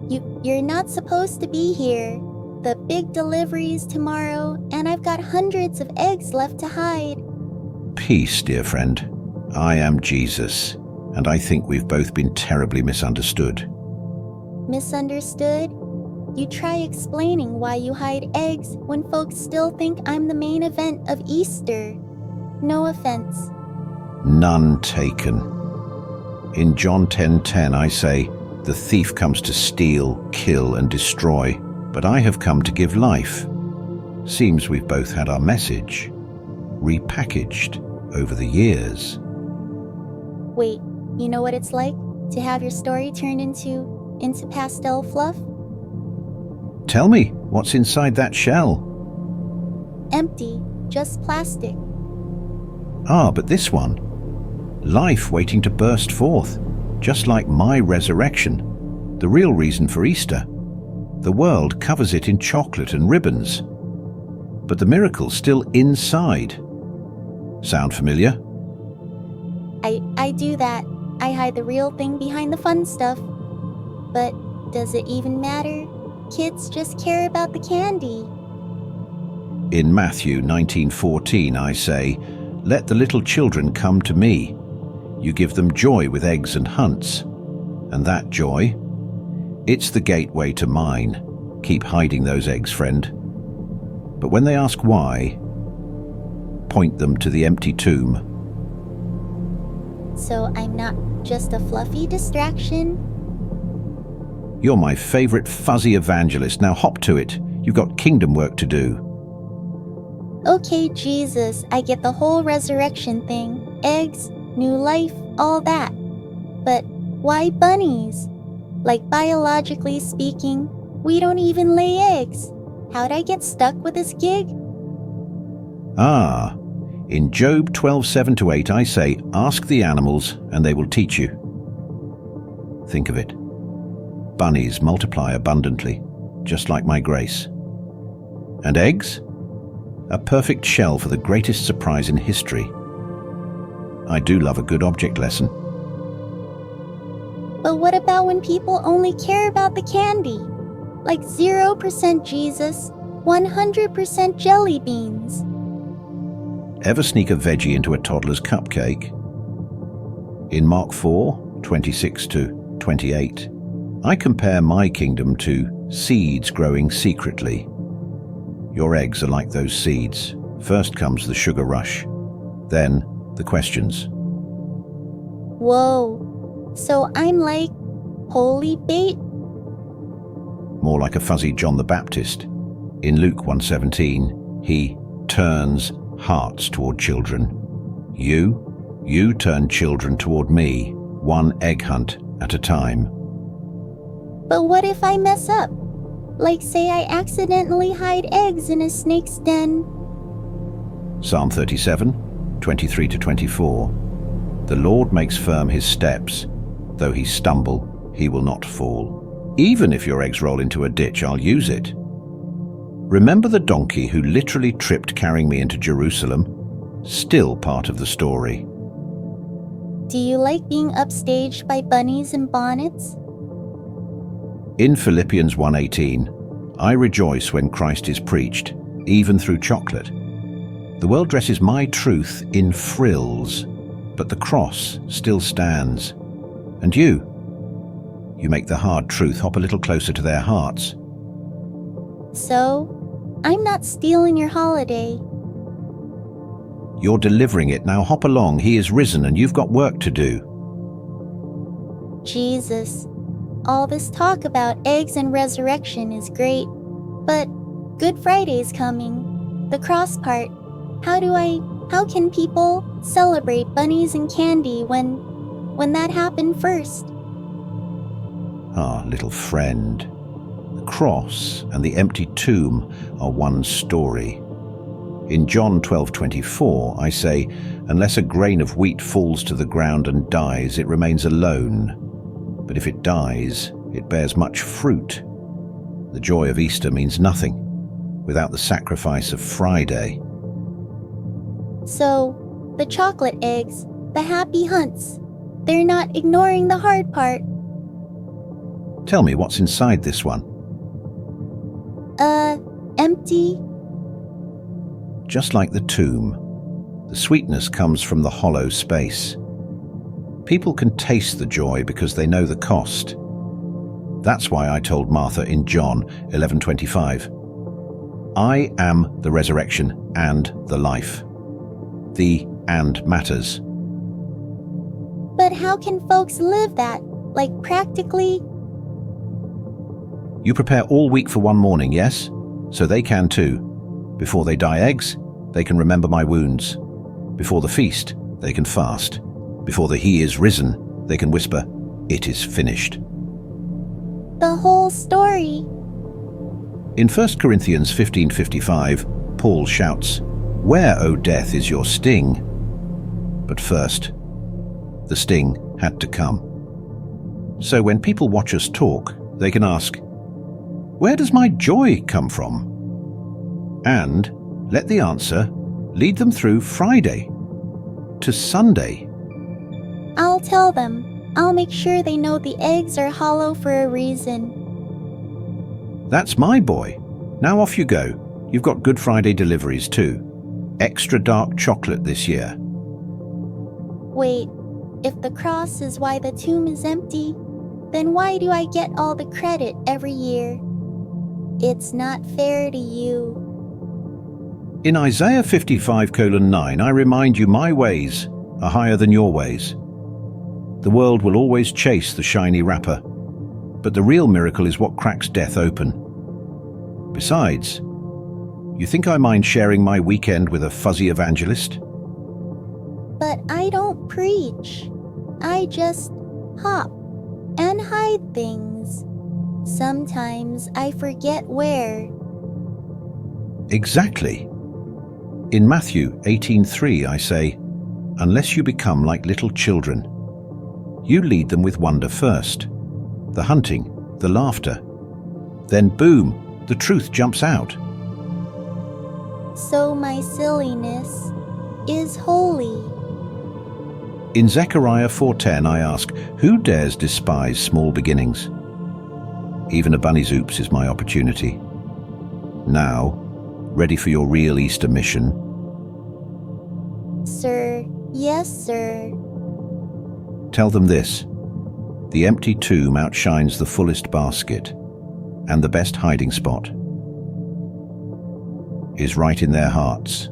You're not supposed to be here. The big delivery's tomorrow, and I've got hundreds of eggs left to hide. Peace, dear friend. I am Jesus, and I think we've both been terribly misunderstood. Misunderstood? You try explaining why you hide eggs when folks still think I'm the main event of Easter. No offense. None taken. In John 10:10 I say, "The thief comes to steal, kill, and destroy, but I have come to give life." Seems we've both had our message repackaged over the years. Wait, you know what it's like to have your story turned into pastel fluff? Tell me, what's inside that shell? Empty, just plastic. Ah, but this one. Life waiting to burst forth, just like my resurrection, the real reason for Easter. The world covers it in chocolate and ribbons, but the miracle's still inside. Sound familiar? I do that. I hide the real thing behind the fun stuff. But does it even matter? Kids just care about the candy. In Matthew 19:14 I say, "Let the little children come to me. You give them joy with eggs and hunts. And that joy, it's the gateway to mine. Keep hiding those eggs, friend." But when they ask why, point them to the empty tomb. So I'm not just a fluffy distraction? You're my favorite fuzzy evangelist. Now hop to it. You've got kingdom work to do. Okay, Jesus, I get the whole resurrection thing. Eggs, new life, all that. But why bunnies? Like, biologically speaking, we don't even lay eggs. How'd I get stuck with this gig? Ah, in Job 12:7-8 I say, "Ask the animals and they will teach you." Think of it. Bunnies multiply abundantly, just like my grace. And eggs? A perfect shell for the greatest surprise in history. I do love a good object lesson. But what about when people only care about the candy? Like 0% Jesus, 100% jelly beans. Ever sneak a veggie into a toddler's cupcake? In Mark 4:26-28, I compare my kingdom to seeds growing secretly. Your eggs are like those seeds. First comes the sugar rush, then the questions. Whoa, so I'm like holy bait? More like a fuzzy John the Baptist. In Luke 1:17, he turns hearts toward children. You turn children toward me, one egg hunt at a time. But what if I mess up? Like, say I accidentally hide eggs in a snake's den. Psalm 37:23-24. The Lord makes firm his steps. Though he stumble, he will not fall. Even if your eggs roll into a ditch, I'll use it. Remember the donkey who literally tripped carrying me into Jerusalem? Still part of the story. Do you like being upstaged by bunnies and bonnets? In Philippians 1:18, I rejoice when Christ is preached, even through chocolate. The world dresses my truth in frills, but the cross still stands. And you make the hard truth hop a little closer to their hearts. So, I'm not stealing your holiday. You're delivering it. Now hop along. He is risen and you've got work to do. Jesus, all this talk about eggs and resurrection is great, but Good Friday's coming. The cross part. How can people celebrate bunnies and candy when that happened first? Ah, little friend. The cross and the empty tomb are one story. In John 12:24, I say, unless a grain of wheat falls to the ground and dies, it remains alone. But if it dies, it bears much fruit. The joy of Easter means nothing without the sacrifice of Friday. So, the chocolate eggs, the happy hunts, they're not ignoring the hard part. Tell me what's inside this one. Empty. Just like the tomb, the sweetness comes from the hollow space. People can taste the joy because they know the cost. That's why I told Martha in John 11:25, I am the resurrection and the life. The "and" matters. But how can folks live that? Like practically? You prepare all week for one morning, yes? So they can too. Before they dye eggs, they can remember my wounds. Before the feast, they can fast. Before the "He is risen," they can whisper, "It is finished." The whole story. In 1 Corinthians 15:55, Paul shouts, "Where, O death, is your sting?" But first, the sting had to come. So when people watch us talk, they can ask, where does my joy come from? And let the answer lead them through Friday to Sunday. I'll tell them. I'll make sure they know the eggs are hollow for a reason. That's my boy. Now off you go. You've got Good Friday deliveries too. Extra dark chocolate this year. Wait, if the cross is why the tomb is empty, then why do I get all the credit every year? It's not fair to you. In Isaiah 55:9, I remind you my ways are higher than your ways. The world will always chase the shiny wrapper, but the real miracle is what cracks death open. Besides, you think I mind sharing my weekend with a fuzzy evangelist? But I don't preach. I just hop and hide things. Sometimes I forget where. Exactly. In Matthew 18:3 I say, unless you become like little children, you lead them with wonder first, the hunting, the laughter. Then boom, the truth jumps out. So my silliness is holy. In Zechariah 4:10 I ask, who dares despise small beginnings? Even a bunny's oops is my opportunity. Now, ready for your real Easter mission? Sir, yes, sir. Tell them this: the empty tomb outshines the fullest basket, and the best hiding spot is right in their hearts.